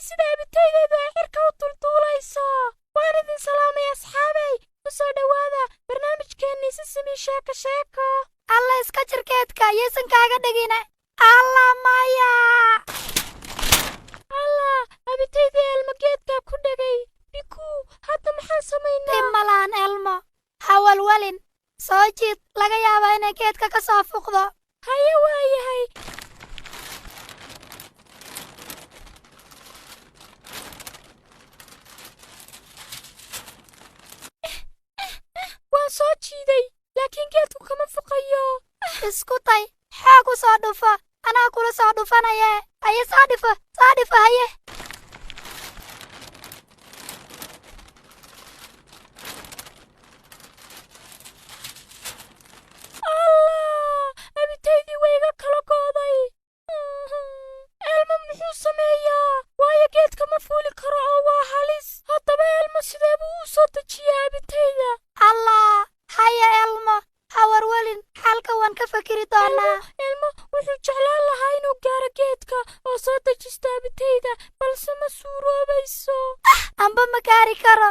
sida abitaydeedu ay xirka u dulduulayso. Waan idin salaamay asxaabay. Ku soo dhawaada barnaamijkeennii Sisimi Sheeko Sheeko. alla iska jir geedka yeysan kaaga dhigine. alla maya allah abitaydii elmo geedkaa ku dhegay. biku hadda maxaan samaynaa? malaan elmo hawalwalin soo jiid laga yaabaa inay geedka ka soo fuqdo. haye waayahay. waan soo jiiday laakiin geedku kama fuqayo. isku day xoog u soo dhufo anaa kula soo dhufanaye. haye soo dhifo haye. allah abitaydii way iga kala go'day. elmo muxuu sameeyaa? waayo geedka ma fuuli karo oo waa halis. haddaba elmo sidee buu u soo dejiyaa abitayda? allah haye elmo hawarwalin xalka waan ka fakiri doonaa. elmo wuxuu jeclaan lahaa inuu gaaro geedka oo soo dejisto abitayda balse ma suuroobayso. amba ma gaari karo.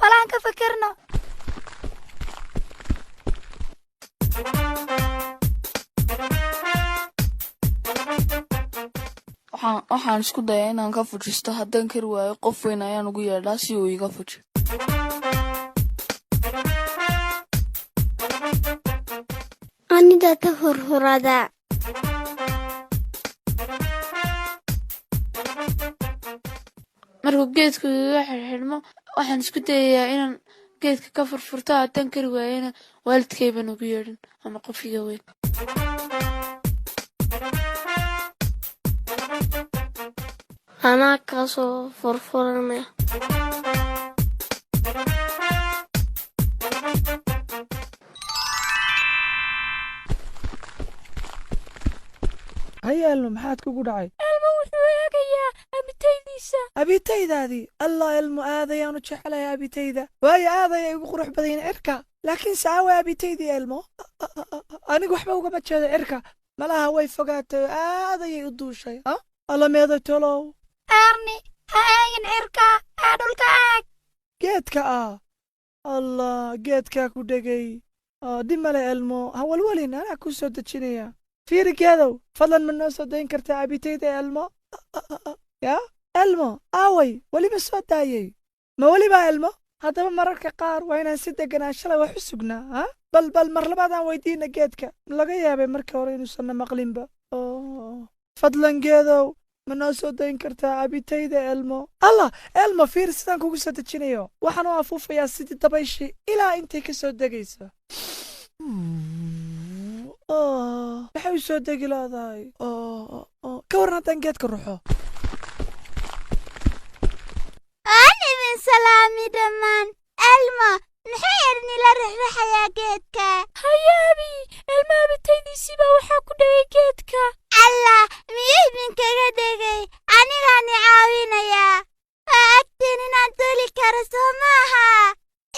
balaan ka fakirno. waxaan isku dayaa inaan ka fujisto. haddaan kari waayo qof weyn ayaan ugu yeedhaa si uu iga fuji. anida ka hurhurada. markuu geedku iga xirxidhmo waxaan isku dayayaa inaan geedka ka furfurto. haddaan kari waayona waalidkayban ugu yeedhin ama qof iga weyn. anaa kasoo furfuranaya. haye elmo maxaad kugu dhacay? elmo wuxuu eegayaa abitaydiisa. abitaydaadii allah elmo aadayaanu jeclahay abitayda. waayo aadaya igu qurux badayn cirka. laakiin saawa abitaydii elmo anigu waxba ugama jeedo cirka. malaha way fogaatay aadayay u duushay. alla meeday tolow. erni ha eegin cirka ee dhulka eeg. geedka allah geedkaa ku dhegay. dhib male elmo hawalwalin anaa kuu soo dejinaya. fiiri geedow fadlan ma noo soo dayn kartaa abitayda elmo? yaa elmo aaway weliba soo daayey ma welibaa elmo? haddaba mararka qaar waa inaan si deganaanshala wax u sugnaa. bal mar labaadaan weydiina geedka. laga yaabay marka hore inuusanna maqlinba. fadlan geedow ma noo soo dayn kartaa abitayda elmo? allah elmo fiiri sidaan kugu soo dejinayo. waxaan u afuufayaa sidii dabayshii ilaa intay ka soo degayso. maxay u soo degi leedahay? ka waran haddaan geedka ruxo? aan idin salaami dhammaan. elmo maxay ernila rixrixayaa geedka? haye abi elmo abitaydiisiibaa waxaa ku dhegay geedka. allah miyuu idinkaga dhegay? anigaani caawinayaa. waa agtiin inaan duuli karo soo maaha.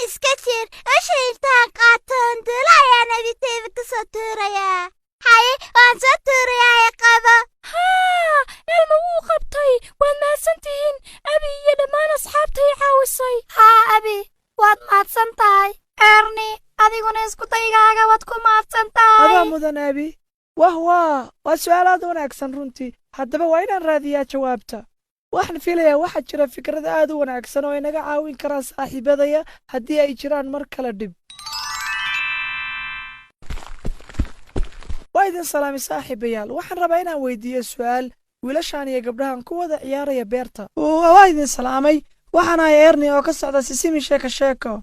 iska jir usha intaan qaatoon duula ayaan abitayda ku soo tuurayaa. haye waan soo tuurayaa qabo. haa elmo wuu qabtay. waad mahadsan tihiin abi iyo dhammaan asxaabtay caawisay. haa abi waad mahadsan tahay. erni adiguna isku daygaaga waad ku mahadsan tahay. adaa mudan abi. waa su'aalaad wanaagsan runtii. haddaba waa inaan raadiyaa jawaabta. waxaan filayaa waxaa jira fikrad aad u wanaagsan oo inaga caawin karaa saaxiibadaya haddii ay jiraan mar kale dhib. waa idin salaamay saaxiibayaal. waxaan rabaa inaan weydiiyo su'aal wiilashaan iyo gabdhahan ku wada ciyaaraya beerta. waa idin salaamay. waxaan ahay erni oo ka socda Sisimi Sheeko Sheeko.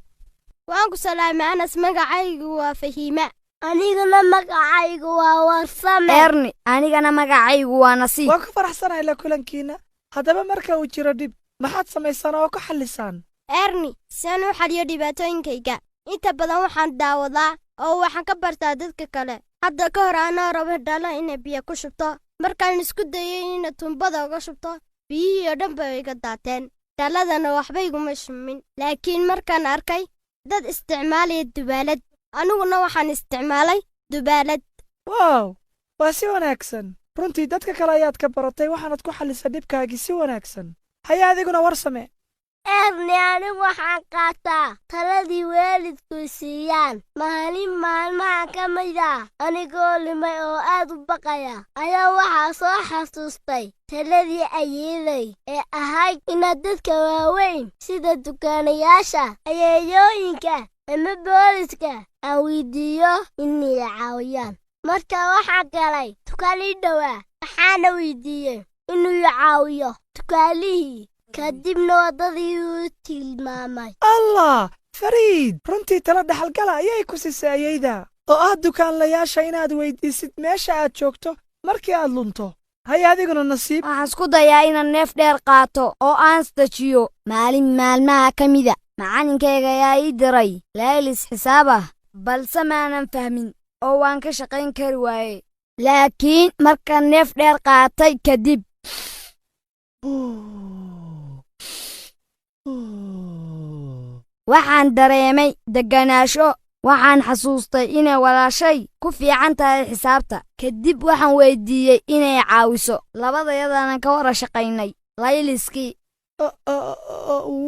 waan ku salaamay anas. magacaygu waa fahiima. anigana magacaygu waa warsame. erni anigana magacaygu waa nasiib. waan ku faraxsanahay la kulankiina. haddaba marka uu jiro dhib maxaad samaysaan oo ka xallisaan? erni si aan u xaliyo dhibaatooyinkayga inta badan waxaan daawadaa oo waxaan ka bartaa dadka kale. hadda ka hor anoo rabo dhalo inay biyo ku shubto. markaan isku dayay inay tumbada uga shubto biyihii oo dhan bay iga daateen. dhaladana waxba iguma shumin. laakiin markaan arkay dad isticmaalaya dubaalad aniguna waxaan isticmaalay dubaalad. waaw waa si wanaagsan. runtii dadka kale ayaad ka baratay waxaanad ku xallisay dhibkaagii si wanaagsan haya adiguna war samee erni anigu waxaan qaataa taladii waalidku siiyaan maalin maalmaha ka mid ah anigoo limay oo aad u baqaya ayaa waxaa soo xasuustay taladii ayeeday ee ahayd inaad dadka waaweyn sida dukaanayaasha ayeeyooyinka ama booliska aan weydiiyo inay caawiyaan marka waxaa galay tukaalii dhowaa waxaana weydiiyey inuu caawiyo tukaalihii kadibna waddadii uu tilmaamay allah fariid runtii tala dhaxalgala ayay ku siisay ayayda oo ah dukaanlayaasha inaad weydiisid meesha aad joogto markii aad lunto haya adiguna nasiib waxaan isku dayaa inaan neef dheer qaato oo aan isdajiyo maalin maalmaha ka mida macallinkayga ayaa ii diray laylis xisaab ah balse maanan fahmin oo waan ka shaqayn kari waaye laakiin markaan neef dheer qaatay kadib waxaan dareemay degganaasho waxaan xasuustay inay walaashay ku fiican tahay xisaabta kadib waxaan weydiiyey inay caawiso labadayadaanan ka wada shaqaynay layliskii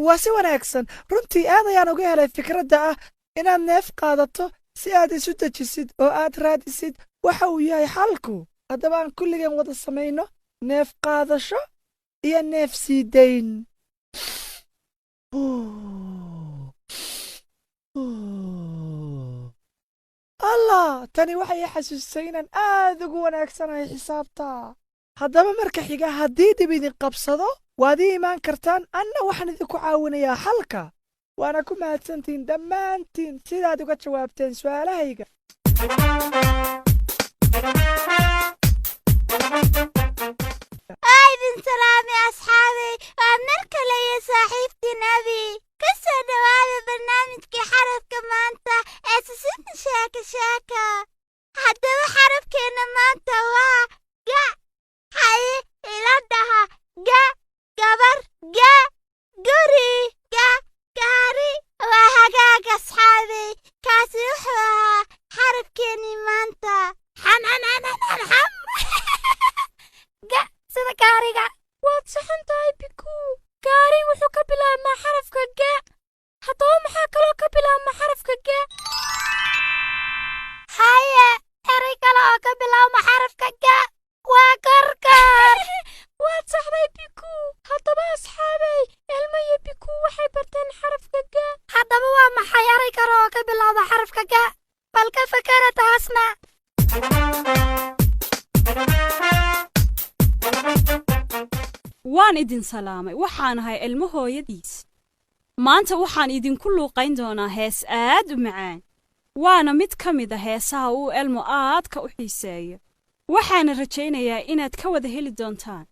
waa si wanaagsan runtii aad ayaan uga helay fikradda ah inaad neef qaadato si aad isu dejisid oo aad raadisid waxa uu yahay xalku haddaba aan kulligeen wada samayno neef qaadasho iyo neef sii dayn allah tani waxay i xasuustay inaan aad ugu wanaagsanahay xisaabta haddaba marka xiga haddii dib idin qabsado waad ii imaan kartaan anna waxaan idinku caawinayaa xalka waana ku mahadsantihiin dhammaantiin sidaad uga jawaabteen su'aalahayga idin salaamay asxaabay waa mar kale iyo saaxiibtii nabi ka soo dhowaada barnaamijkii xarafka maanta ee sisinta sheeka haddaba xarafkeenna maanta waa ga haye ila dhaha ga gabar ga guri ga gaari waa hagaag asxaabay kaasi wuxuu ahaa xarafkeennii maanta xam ga sida gaariga waad saxan tahay biku gaari wuxuu ka bilaabmaa xarafka ga haddaba maxaa kaloo ka bilaabmaa xarafka ga haye eray kale oo ka bilaabma xarafka ga waa karkar waad saxday biku haddaba asxaabay elmo iyo biku waxay barteen xarafka ga haddaba waa maxay eray kale oo ka bilaabma xarafka ga bal ka fakara taasna waan idin salaamay waxaan ahay ilmo hooyadiis maanta waxaan idinku luuqayn doonaa hees aad u macaan waana mid ka mid a heesaha uu elmo aadka u xiiseeyo waxaana rajaynayaa inaad ka wada heli doontaan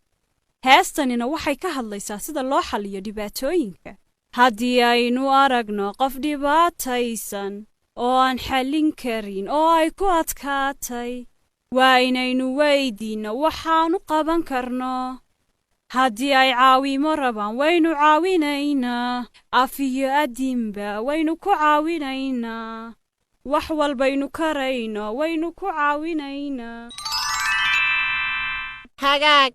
heestanina waxay ka hadlaysaa sida loo xalliyo dhibaatooyinka haddii aynu aragno qof dhibaataysan oo aan xallin karin oo ay ku adkaatay waa inaynu weydiinno waxaannu qaban karno haddii ay caawimo rabaan waynu caawinaynaa af iyo adinba waynu ku caawinaynaa wax walbaynu karayno waynu ku caawinaynaa hagaag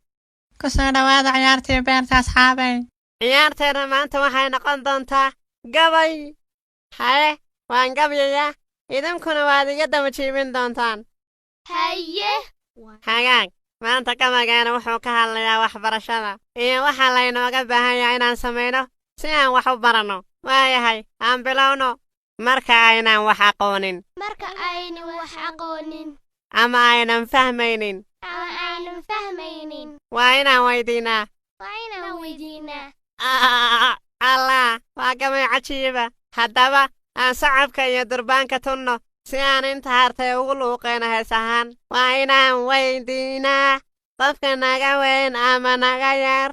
ku soo dhowaada ciyaartii beerta asxaabay ciyaarteena maanta waxay noqon doontaa gabay haye waan gabayayaa idinkuna waad iga daba jiibin doontaan haye hagaag maanta gabaygeena wuxuu ka hadlayaa waxbarashada iyo waxaa laynooga baahan yahay inaan samayno si aan wax u baranno waayahay aan bilowno marka aynaan wax aqoonin ama aynan fahmaynin waa inaan weydiinaa allah waa gabay cajiiba haddaba aan sacabka iyo durbaanka tunno si aan inta hartay ugu luuqayno hees ahaan waa inaan weydiinaa qofka naga weyn ama naga yar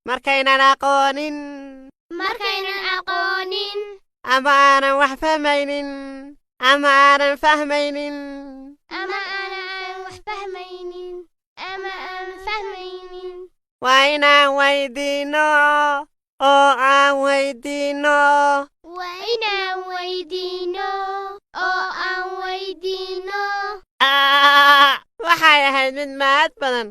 markaynan aqoonin ama aanan wax fahmaynin ama aanan fahmaynin waa inaan weydiinno oo aan weydiinno ahayd mid mahad badan.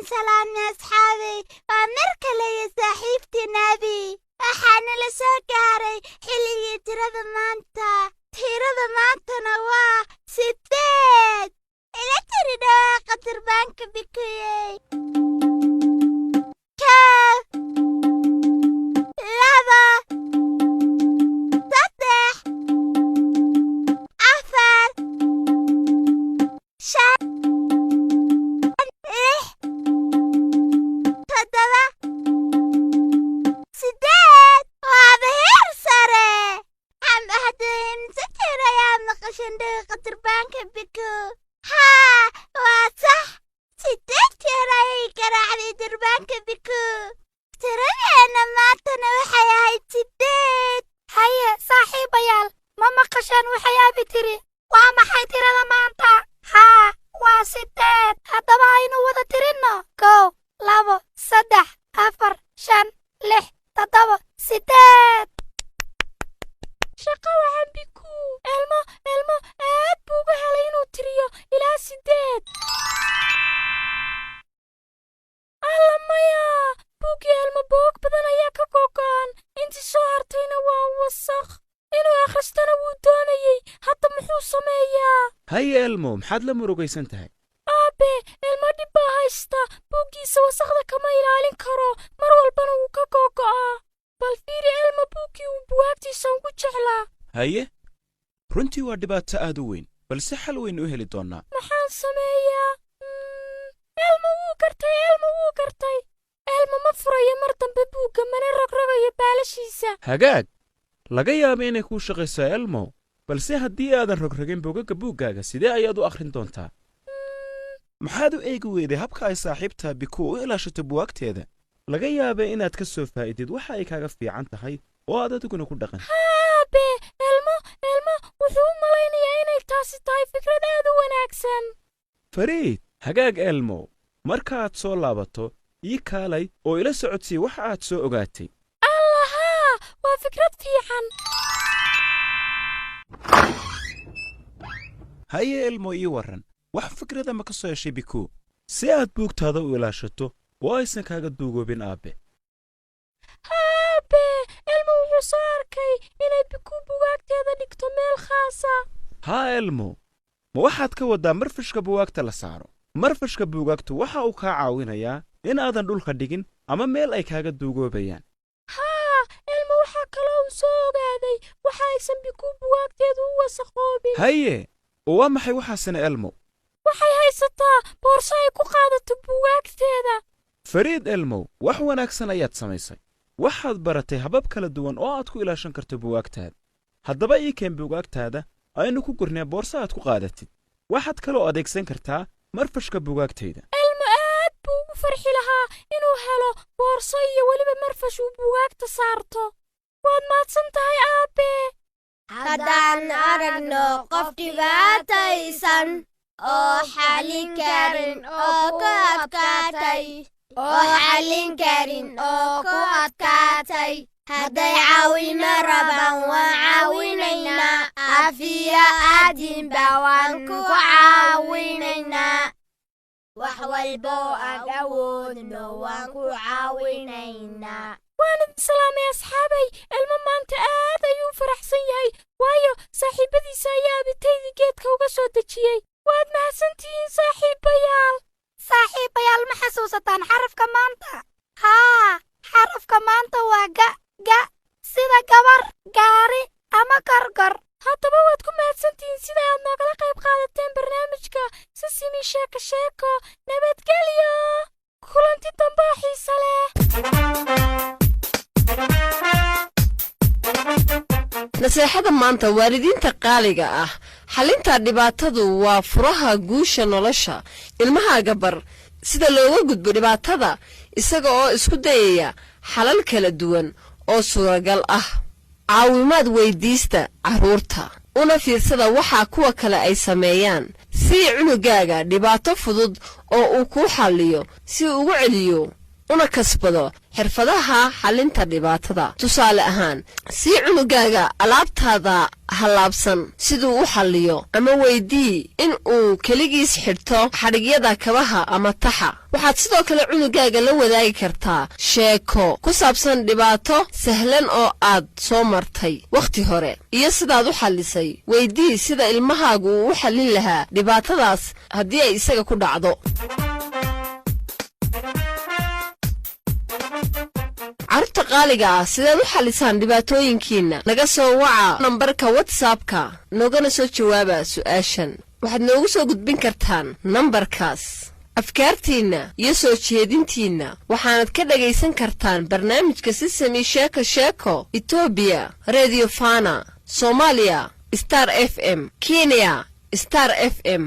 salaami asxaabay waa mar kale iyo saaxiibtii nabi waxaana la soo gaaray xilligii tirada maantana waa 8 ila tiri dhawaaqa durbaanka bikuyey هيا إلمو محاد لمروقي سنتهي aabe ilmo dhib baa haysta buuggiisa wasaqda kama ilaalin karo mar walbana wuu ka googo'aa bal fiiri ilmo buuggii uu buwaagtiisa ugu jeclaa haye runtii waa dhibaato aad u weyn balse xal weyn u heli doonnaa maxaan sameeyaa ilmo wuu gartay ilmo ma furayo mar dambe buugga mana rogrogayo baalashiisa hagaag laga yaaba inay kuu shaqaysaa ilmo balse haddii aadan rogrogin buugagga buuggaaga sidee ayaad u akhrin doontaa maxaad u eegi weyday habka ay saaxiibtaa biku u ilaashato buwaagteeda laga yaaba inaad ka soo faa'iidid waxa ay kaaga fiican tahay oo aad adiguna ku dhaqan aabe ilmo wuxuu u malaynayaa inay taasi tahay fikrad aad u wanaagsan fariid hagaag elmo markaaad soo laabato ii kaalay oo ila socodsii waxa aad soo ogaatay allahaa waa fikrad fiican haye elmo ii warran wax fikrada ma ka soo heshay biku si aad buugtaada u ilaashato oo aysan kaaga duugoobin aabe ilmo wuxuu soo arkay inay biku buwaagteeda dhigto meel khaasa haa elmo ma waxaad ka waddaa marfashka buwaagta la saaro marfashka buugaagtu waxa uu kaa caawinayaa in aadan dhulka dhigin ama meel ay kaaga duugoobayaan haa ilmo waxaa kaloo uu soo ogaaday waxa aysan biku buwaagteedu u wasaqoobin haye oo waa maxay waxaasina elmo waxay haysataa boorso ay ku qaadato buwaagteeda fariid elmow wax wanaagsan ayaad samaysay waxaad baratay habab kala duwan oo aad ku ilaashan karto buwaagtaada haddaba ii keen buugaagtaada aynu ku gurnee boorso aad ku qaadatid waxaad kaloo adeegsan kartaa marfashka buugaagtayda ilmo aad buu ugu farxi lahaa inuu helo boorso iyo weliba marfash uu buugaagta saarto waad mahadsan tahay aabe haddaan aragno qof dhibaataysan oo xallin karin oo ku adkaatay hadday caawimo rabaan waan caawinaynaa afiya aadinba waan ku caawinaynaa wax walboo aan awoodno waan ku caawinaynaa waan idin salaamay asxaabay ilmo maanta aad ayuu faraxsan yahay waayo saaxiibadiisa ayaa abitaydii geedka uga soo dejiyey waad mahadsantihiin saaxiibayaal ma xasuusataan xarafka maanta haa xarafka maanta waa ga sida gabar gaari ama gorgor haddaba waad ku mahadsantihiin sida aad noogala qayb qaadateen barnaamijka sisimi sheeko nabadgelyo kulanti dambe oo xiise leh naseexada maanta waalidiinta qaaliga ah xalinta dhibaatadu waa furaha guusha nolosha ilmahaaga bar sida looga gudbo dhibaatada isaga oo isku dayaya xalal kala duwan oo suuragal ah caawimaad weydiista carruurta una fiirsada waxa kuwa kale ay sameeyaan si cunugaaga dhibaato fudud oo uu ku xalliyo si uu ugu celiyo una kasbado xirfadaha xalinta dhibaatada. tusaale ahaan, si cunugaaga alaabtaada halaabsan siduu u xalliyo, ama weydii in uu keligiis xidhto xadhigyada kabaha ama taxa. waxaad sidoo kale cunugaaga la wadaagi kartaa sheeko ku saabsan dhibaato sahlan oo aad soo martay wakhti hore iyo sidaad u xallisay. weydii sida ilmahaagu uu u xallin lahaa dhibaatadaas haddii ay isaga ku dhacdo. carruurta qaaliga ah, sidaad u xallisaan dhibaatooyinkiinna, naga soo waca nambarka whatsappka, noogana soo jawaaba su'aashan. waxaad noogu soo gudbin kartaan nambarkaas afkaartiinna iyo soo jeedintiinna. waxaanad ka dhagaysan kartaan barnaamijka Sesame sheeko sheeko, Ethiopia Radio Fana, Soomaaliya Star FM, Kenya Star FM.